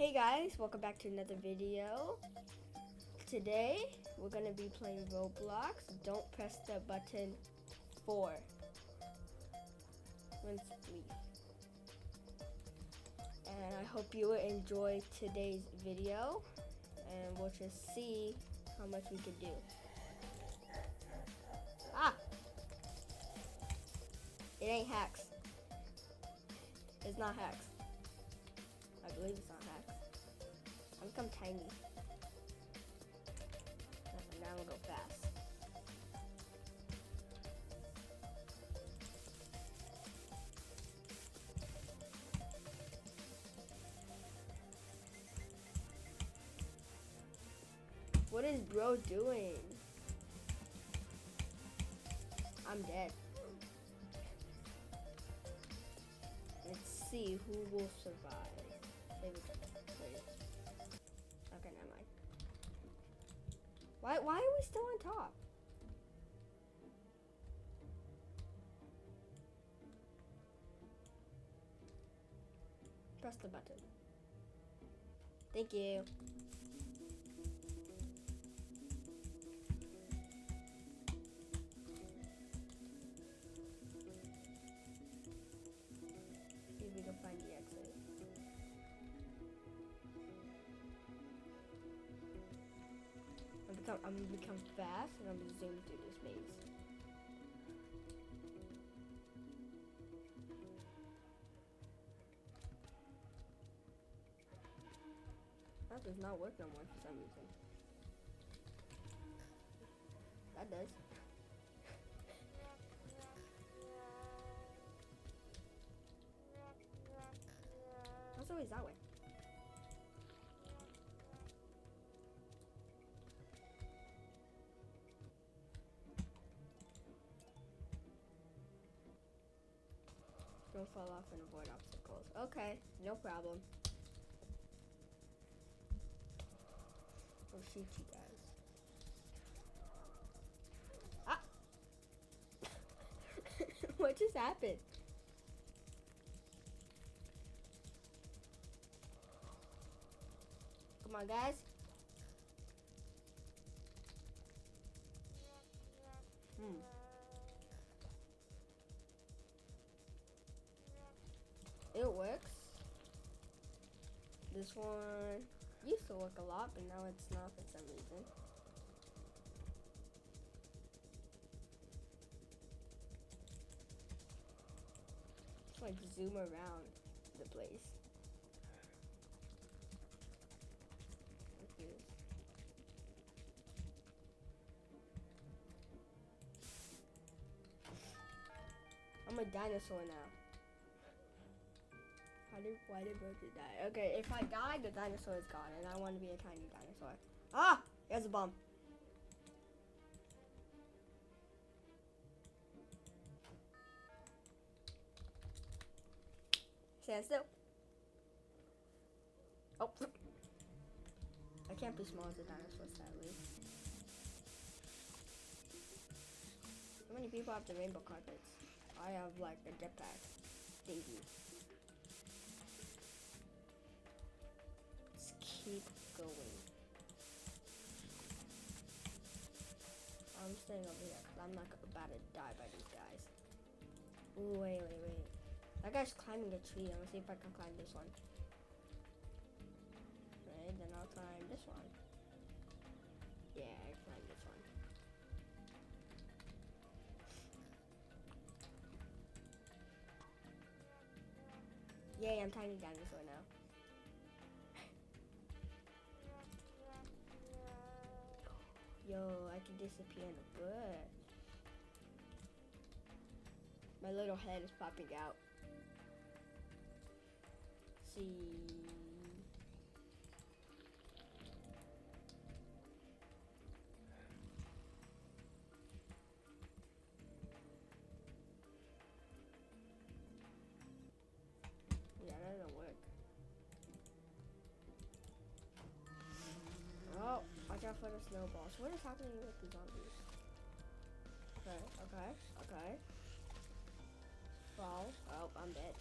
Hey guys, welcome back to another video. Today, we're gonna be playing Roblox. Don't press the button 4. Let's leave. And I hope you enjoy today's video. And we'll just see how much we can do. Ah! It ain't hacks. It's not hacks. I believe it's not hacks. I become tiny. Now I'm gonna go fast. What is bro doing? I'm dead. Let's see who will survive. Maybe, wait. Okay, never mind. Why are we still on top? Press the button. Thank you. See if we can find the exit. I'm gonna become fast and I'm gonna zoom through this maze. That does not work no more for some reason. That does. That's always that way. Don't fall off and avoid obstacles. Okay, no problem. I'll shoot you guys. Ah! What just happened? Come on, guys. It works. This one used to work a lot, but now it's not for some reason. Just like zoom around the place. I'm a dinosaur now. Why did Roger die? Okay, if I die, the dinosaur is gone, and I want to be a tiny dinosaur. Ah! There's a bomb. Stand still. Oh. I can't be small as a dinosaur, sadly. How many people have the rainbow carpets? I have like a jetpack thingy. Let's keep going. I'm staying over here because I'm not about to die by these guys. Ooh, wait. That guy's climbing a tree. I'm gonna see if I can climb this one. Right, then I'll climb this one. Yeah, I climbed this one. Yay, I'm tiny dinosaur now. Yo, I can disappear in a bush. My little head is popping out. See. Yeah, that doesn't work. Oh, watch out for the snowballs. What is happening with the zombies? Okay. Fall. Oh, I'm dead.